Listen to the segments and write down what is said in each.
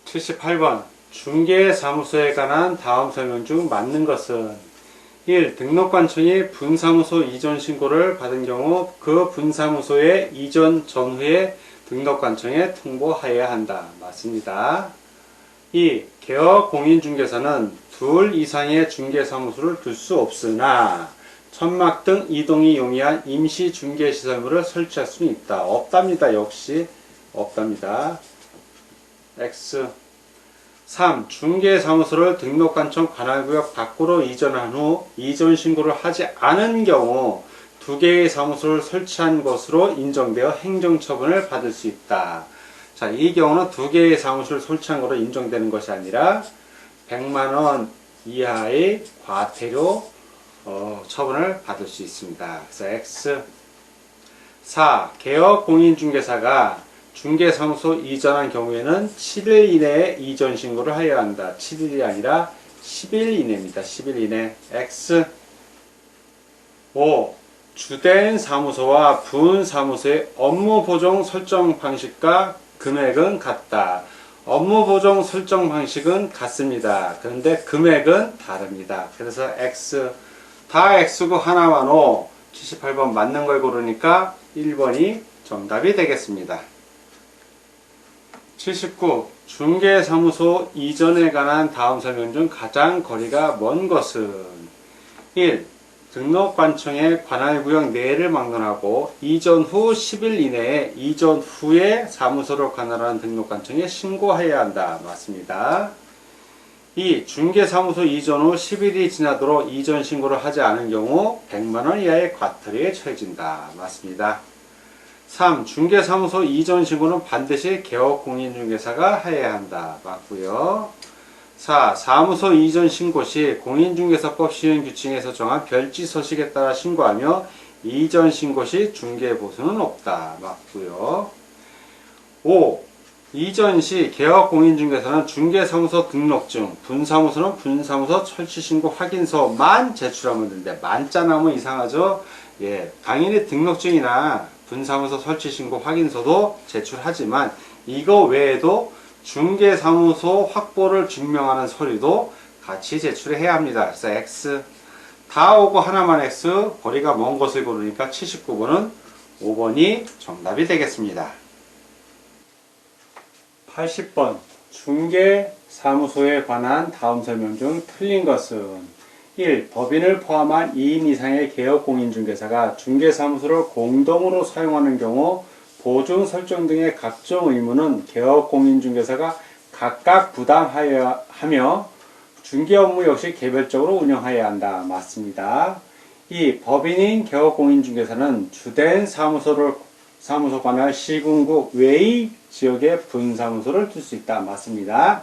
78번 중개사무소에 관한 다음 설명 중 맞는 것은 1. 등록관청이 분사무소 이전 신고를 받은 경우 그 분사무소의 이전 전후에 등록관청에 통보하여야 한다. 맞습니다. 2. 개업공인중개사는 둘 이상의 중개사무소를 둘 수 없으나 천막 등 이동이 용이한 임시 중개시설물을 설치할 수는 있다. 없답니다. 역시 없답니다. X. 3. 중개사무소를 등록관청 관할구역 밖으로 이전한 후 이전 신고를 하지 않은 경우 두 개의 사무소를 설치한 것으로 인정되어 행정처분을 받을 수 있다. 자, 이 경우는 두 개의 사무소를 설치한 것으로 인정되는 것이 아니라 100만원 이하의 과태료 처분을 받을 수 있습니다. 그래서 X. 4. 개업공인중개사가 중개사무소 이전한 경우에는 7일 이내에 이전 신고를 하여야 한다. 7일이 아니라 10일 이내입니다. 10일 이내. X. 5. 주된 사무소와 분사무소의 업무 보정 설정 방식과 금액은 같다. 업무 보정 설정 방식은 같습니다. 그런데 금액은 다릅니다. 그래서 X. 다 X고 하나만 O. 78번 맞는 걸 고르니까 1번이 정답이 되겠습니다. 79. 중개사무소 이전에 관한 다음 설명 중 가장 거리가 먼 것은 1. 등록관청의 관할구역 내를 막론하고 이전 후 10일 이내에 이전 후에 사무소를 관할하는 등록관청에 신고해야 한다. 맞습니다. 2. 중개사무소 이전 후 10일이 지나도록 이전 신고를 하지 않은 경우 100만원 이하의 과태료에 처해진다. 맞습니다. 3. 중개사무소 이전 신고는 반드시 개업공인중개사가 해야 한다. 맞고요. 4. 사무소 이전 신고 시 공인중개사법 시행규칙에서 정한 별지 서식에 따라 신고하며 이전 신고 시 중개보수는 없다. 맞고요. 5. 이전 시 개업공인중개사는 중개사무소 등록증, 분사무소는 분사무소 설치신고 확인서만 제출하면 되는데 만자 나오면 이상하죠? 예, 당연히 등록증이나 분사무소 설치신고 확인서도 제출하지만 이거 외에도 중개사무소 확보를 증명하는 서류도 같이 제출해야 합니다. 그래서 X. 다 오고 하나만 X. 거리가 먼 것을 고르니까 79번은 5번이 정답이 되겠습니다. 80번 중개사무소에 관한 다음 설명 중 틀린 것은 1. 법인을 포함한 2인 이상의 개업공인중개사가 중개사무소를 공동으로 사용하는 경우 보증 설정 등의 각종 의무는 개업공인중개사가 각각 부담하여 하며 중개 업무 역시 개별적으로 운영해야 한다. 맞습니다. 2. 법인인 개업공인중개사는 주된 사무소 관할 시군구 외의 지역에 분사무소를 둘 수 있다. 맞습니다.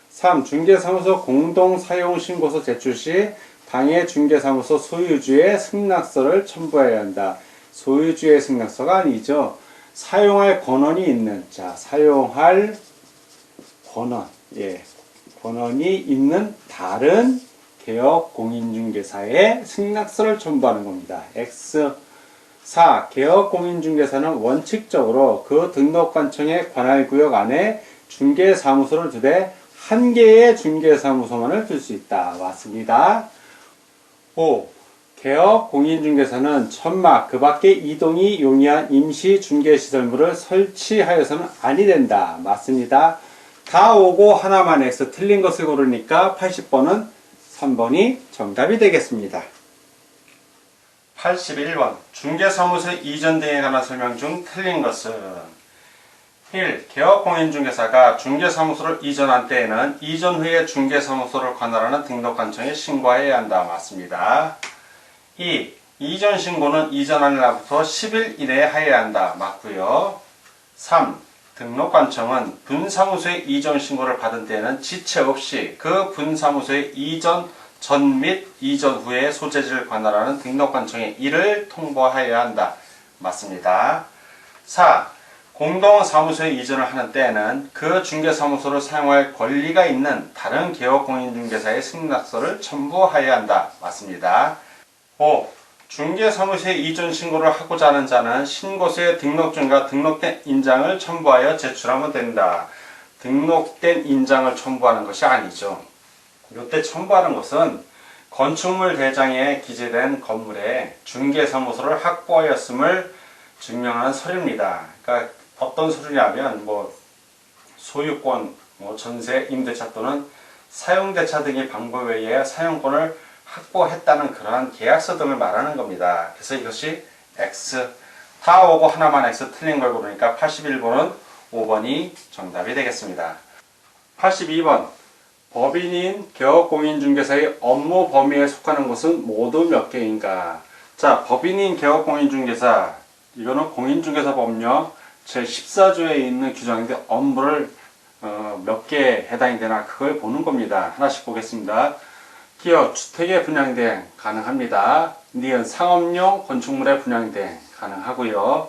3. 중개사무소 공동사용신고서 제출 시 당해 중개사무소 소유주의 승낙서를 첨부해야 한다. 소유주의 승낙서가 아니죠. 사용할 권한이 있는, 자, 사용할 권한, 예, 권한이 있는 다른 개업공인중개사의 승낙서를 첨부하는 겁니다. X. 4. 개업공인중개사는 원칙적으로 그 등록관청의 관할구역 안에 중개사무소를 두되 한 개의 중개사무소만을 둘 수 있다. 맞습니다. 5. 개업공인중개사는 천막, 그 밖에 이동이 용이한 임시 중개시설물을 설치하여서는 아니 된다. 맞습니다. 다 오고 하나만 X. 틀린 것을 고르니까 80번은 3번이 정답이 되겠습니다. 81번 중개사무소 이전 등에 관한 설명 중 틀린 것은 1. 개업공인중개사가 중개사무소를 이전한 때에는 이전 후에 중개사무소를 관할하는 등록관청에 신고해야 한다. 맞습니다. 2. 이전 신고는 이전한 날부터 10일 이내에 하여야 한다. 맞고요. 3. 등록관청은 분사무소의 이전 신고를 받은 때에는 지체 없이 그 분사무소의 이전 전 및 이전 후에 소재지를 관할하는 등록관청에 이를 통보하여야 한다. 맞습니다. 4. 공동사무소에 이전을 하는 때에는 그 중개사무소를 사용할 권리가 있는 다른 개업공인중개사의 승낙서를 첨부하여야 한다. 맞습니다. 5. 중개사무소에 이전 신고를 하고자 하는 자는 신고서에 등록증과 등록된 인장을 첨부하여 제출하면 된다. 등록된 인장을 첨부하는 것이 아니죠. 이때 첨부하는 것은 건축물 대장에 기재된 건물에 중개사무소를 확보하였음을 증명하는 서류입니다. 그러니까 어떤 서류냐면 소유권, 전세, 임대차 또는 사용대차 등의 방법에 의해 사용권을 확보했다는 그러한 계약서 등을 말하는 겁니다. 그래서 이것이 X, 다 오고 하나만 X 틀린 걸 고르니까 81번은 5번이 정답이 되겠습니다. 82번, 법인인 개업공인중개사의 업무 범위에 속하는 것은 모두 몇 개인가? 자, 법인인 개업공인중개사, 이거는 공인중개사법령 제14조에 있는 규정인데 업무를 몇 개에 해당이 되나 그걸 보는 겁니다. 하나씩 보겠습니다. 기업 주택의 분양대행 가능합니다. 니은 상업용 건축물의 분양대행 가능하고요.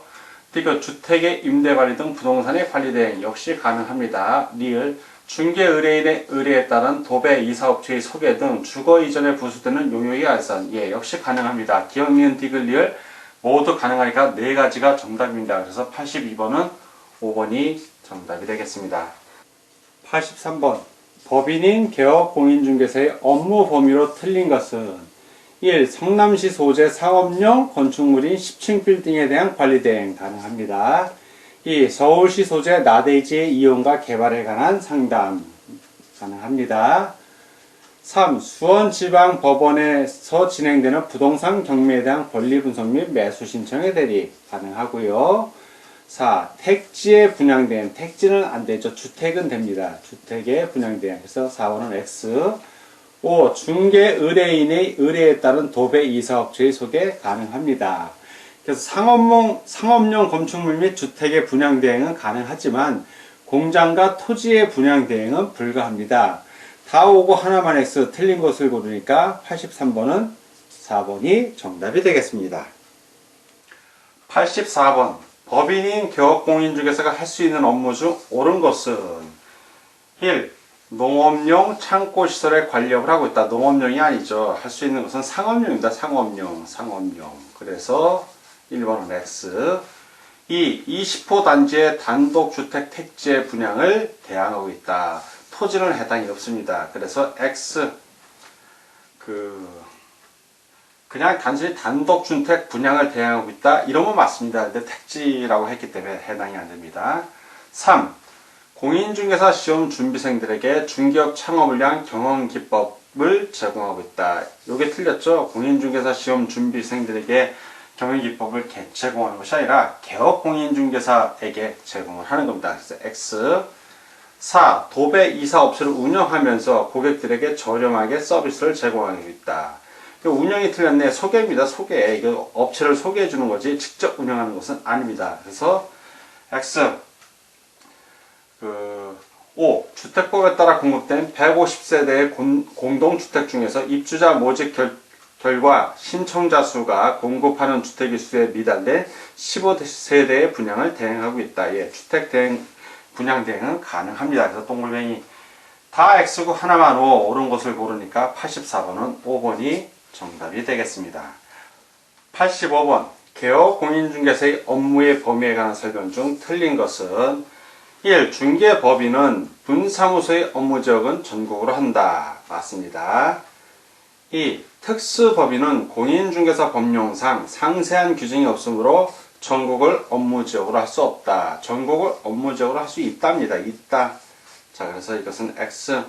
디귿 주택의 임대관리 등 부동산의 관리대행 역시 가능합니다. 리을 중개 의뢰인의 의뢰에 따른 도배 이사업체의 소개 등 주거 이전에 부수되는 용역의 알선 역시 가능합니다. 기억 니은 디귿 리을 모두 가능하니까 네 가지가 정답입니다. 그래서 82번은 5번이 정답이 되겠습니다. 83번 법인인 개업공인중개사의 업무 범위로 틀린 것은 1. 성남시 소재 상업용 건축물인 10층 빌딩에 대한 관리대행 가능합니다. 2. 서울시 소재 나대지의 이용과 개발에 관한 상담 가능합니다. 3. 수원지방법원에서 진행되는 부동산 경매에 대한 권리분석 및 매수 신청의 대리 가능하고요. 4. 택지의 분양대행, 택지는 안되죠. 주택은 됩니다. 주택의 분양대행. 그래서 4번은 X. 5. 중개 의뢰인의 의뢰에 따른 도배 이사업체의 소개 가능합니다. 그래서 상업용 건축물 및 주택의 분양대행은 가능하지만 공장과 토지의 분양대행은 불가합니다. 다 오고 하나만 X 틀린 것을 고르니까 83번은 4번이 정답이 되겠습니다. 84번 법인인 개업공인중개사가 할 수 있는 업무 중 옳은 것은 1. 농업용 창고시설의 관리업을 하고 있다. 농업용이 아니죠. 할 수 있는 것은 상업용입니다. 상업용. 그래서 1번은 X. 2. 20호 단지의 단독주택 택지의 분양을 대항하고 있다. 토지는 해당이 없습니다. 그래서 X. 그냥 단순히 단독주택 분양을 대항하고 있다. 이러면 맞습니다. 근데 택지라고 했기 때문에 해당이 안 됩니다. 3. 공인중개사 시험 준비생들에게 중개업 창업을 위한 경영기법을 제공하고 있다. 요게 틀렸죠? 공인중개사 시험 준비생들에게 경영기법을 제공하는 것이 아니라 개업공인중개사에게 제공을 하는 겁니다. 그래서 X. 4. 도배 이사업체를 운영하면서 고객들에게 저렴하게 서비스를 제공하고 있다. 운영이 틀렸네. 소개입니다. 소개. 이거 업체를 소개해 주는 거지 직접 운영하는 것은 아닙니다. 그래서 X. 5. 주택법에 따라 공급된 150세대의 공동주택 중에서 입주자 모집 결과 신청자 수가 공급하는 주택의 수에 미달된 15세대의 분양을 대행하고 있다. 주택 대행, 분양 대행은 가능합니다. 그래서 동글뱅이 다 X고 하나만 O 옳은 것을 고르니까 84번은 5번이 정답이 되겠습니다. 85번 개업공인중개사의 업무의 범위에 관한 설명 중 틀린 것은 1. 중개법인은 분사무소의 업무지역은 전국으로 한다. 맞습니다. 2. 특수법인은 공인중개사 법령상 상세한 규정이 없으므로 전국을 업무지역으로 할 수 없다. 전국을 업무지역으로 할 수 있답니다. 있다. 자, 그래서 이것은 X.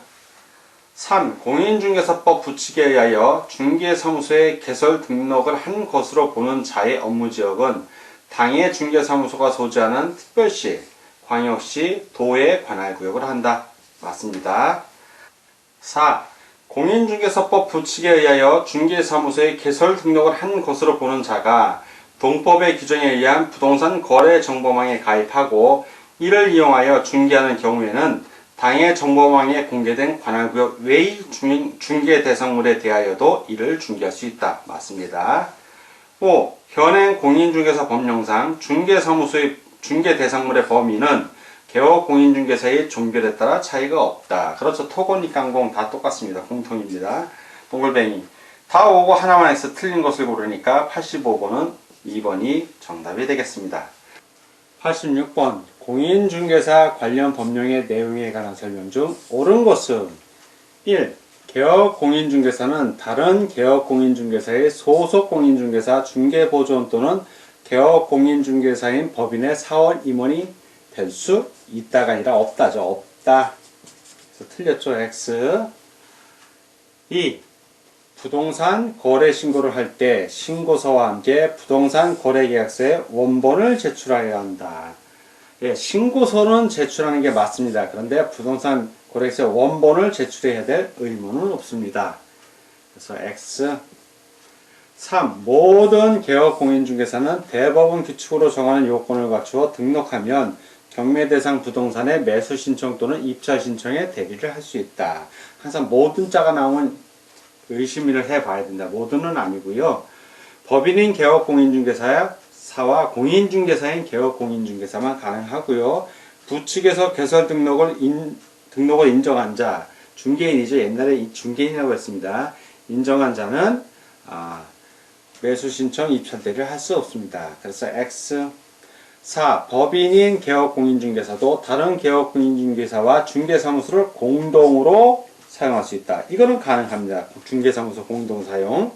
3. 공인중개사법 부칙에 의하여 중개사무소에 개설 등록을 한 것으로 보는 자의 업무지역은 당해 중개사무소가 소지하는 특별시, 광역시, 도에 관할 구역을 한다. 맞습니다. 4. 공인중개사법 부칙에 의하여 중개사무소에 개설 등록을 한 것으로 보는 자가 동법의 규정에 의한 부동산 거래 정보망에 가입하고 이를 이용하여 중개하는 경우에는 당해 정보망에 공개된 관할구역 외의 중개 대상물에 대하여도 이를 중개할 수 있다. 맞습니다. 5. 현행 공인중개사 법령상 중개사무소의 중개 대상물의 범위는 개업공인중개사의 종별에 따라 차이가 없다. 그렇죠. 토건이깡공 다 똑같습니다. 공통입니다. 동글뱅이 다 오고 하나만 X 틀린 것을 고르니까 85번은 2번이 정답이 되겠습니다. 86번 공인중개사 관련 법령의 내용에 관한 설명 중 옳은 것은 1. 개업공인중개사는 다른 개업공인중개사의 소속공인중개사 중개보조원 또는 개업공인중개사인 법인의 사원 임원이 될 수 있다가 아니라 없다죠. 없다. 그래서 틀렸죠. X. 2. 부동산 거래 신고를 할 때 신고서와 함께 부동산 거래 계약서의 원본을 제출해야 한다. 예, 신고서는 제출하는 게 맞습니다. 그런데 부동산 거래계약서의 원본을 제출해야 될 의무는 없습니다. 그래서 X. 3. 모든 개업공인중개사는 대법원 규칙으로 정하는 요건을 갖추어 등록하면 경매 대상 부동산의 매수 신청 또는 입찰 신청에 대리를 할 수 있다. 항상 모든 자가 나오면 의심을 해봐야 된다. 모두는 아니고요. 법인인 개업공인중개사와 공인중개사인 개업공인중개사만 가능하고요. 부측에서 개설 등록을 인정한 자, 중개인이죠. 옛날에 중개인이라고 했습니다. 인정한 자는 매수 신청 입찰 대리를 할 수 없습니다. 그래서 X. 4. 법인인 개업공인중개사도 다른 개업공인중개사와 중개사무소를 공동으로 사용할 수 있다. 이거는 가능합니다. 중개사무소 공동사용.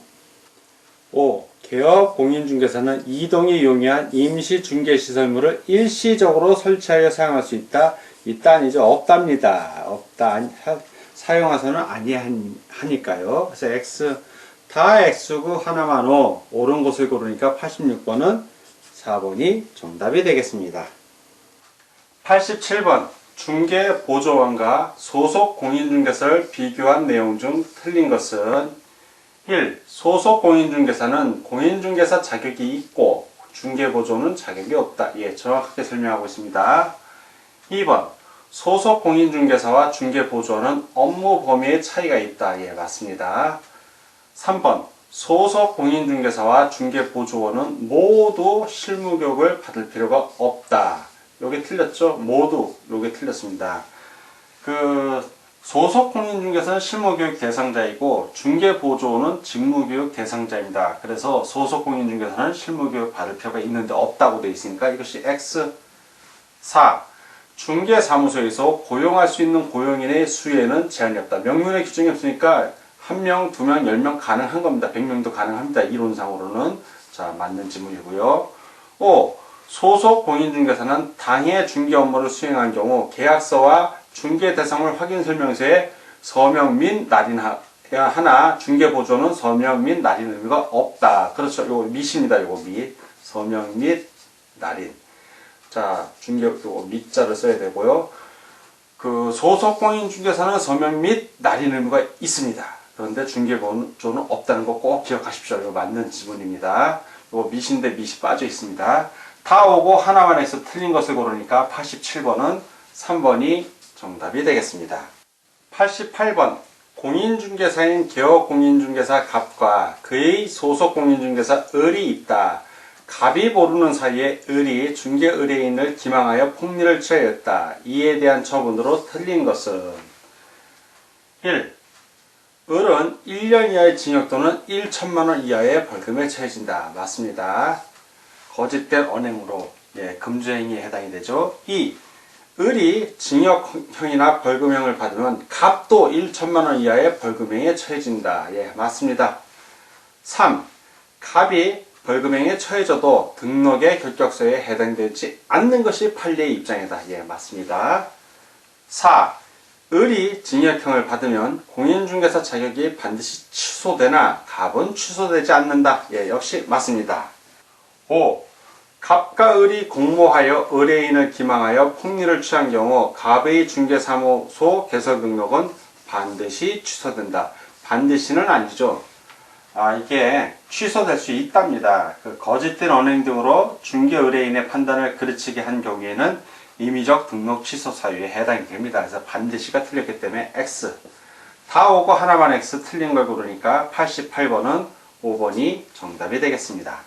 5. 개업공인중개사는 이동이 용이한 임시중개시설물을 일시적으로 설치하여 사용할 수 있다. 있다 아니죠. 없답니다. 없다. 사용해서는 아니하니까요. 그래서 X. 다 X고 하나만 O. 옳은 것을 고르니까 86번은 4번이 정답이 되겠습니다. 87번 중개보조원과 소속 공인중개사를 비교한 내용 중 틀린 것은 1. 소속 공인중개사는 공인중개사 자격이 있고 중개보조는 자격이 없다. 예, 정확하게 설명하고 있습니다. 2번 소속 공인중개사와 중개보조원은 업무 범위의 차이가 있다. 예, 맞습니다. 3번 소속 공인중개사와 중개보조원은 모두 실무교육을 받을 필요가 없다. 요게 틀렸죠? 모두 요게 틀렸습니다. 소속 공인중개사는 실무교육 대상자이고 중개보조원은 직무교육 대상자입니다. 그래서 소속 공인중개사는 실무교육 받을 필요가 있는데 없다고 되어 있으니까 이것이 X. 4. 중개사무소에서 고용할 수 있는 고용인의 수에는 제한이 없다. 명문의 규정이 없으니까 1명, 2명, 10명 가능한 겁니다. 100명도 가능합니다. 이론상으로는. 자, 맞는 지문이고요. 5. 소속 공인중개사는 당해 중개 업무를 수행한 경우 계약서와 중개 대상물 확인 설명서에 서명 및 날인해야 하나 중개보조는 서명 및 날인 의무가 없다. 그렇죠. 요거 밋입니다. 요거 밋. 서명 및 날인. 자, 요거 밋자를 써야 되고요. 소속 공인중개사는 서명 및 날인 의무가 있습니다. 그런데 중개보조는 없다는 거 꼭 기억하십시오. 이거 맞는 지문입니다. 이거 밋인데 밋이 빠져 있습니다. 다 오고 하나만 해서 틀린 것을 고르니까 87번은 3번이 정답이 되겠습니다. 88번 공인중개사인 개업공인중개사 갑과 그의 소속 공인중개사 을이 있다. 갑이 모르는 사이에 을이 중개의뢰인을 기망하여 폭리를 취하였다. 이에 대한 처분으로 틀린 것은 1. 을은 1년 이하의 징역 또는 1천만원 이하의 벌금에 처해진다. 맞습니다. 거짓된 언행으로 금주행위에 해당이 되죠. 2. 을이 징역형이나 벌금형을 받으면 갑도 1천만원 이하의 벌금형에 처해진다. 예, 맞습니다. 3. 갑이 벌금형에 처해져도 등록의 결격서에 해당되지 않는 것이 판례의 입장이다. 예, 맞습니다. 4. 을이 징역형을 받으면 공인중개사 자격이 반드시 취소되나 갑은 취소되지 않는다. 예, 역시 맞습니다. 5. 갑과 을이 공모하여 의뢰인을 기망하여 폭리를 취한 경우 갑의 중개사무소 개설 등록은 반드시 취소된다. 반드시는 아니죠. 이게 취소될 수 있답니다. 거짓된 언행 등으로 중개 의뢰인의 판단을 그르치게 한 경우에는 임의적 등록 취소 사유에 해당이 됩니다. 그래서 반드시가 틀렸기 때문에 X. 다 오고 하나만 X 틀린 걸 고르니까 88번은 5번이 정답이 되겠습니다.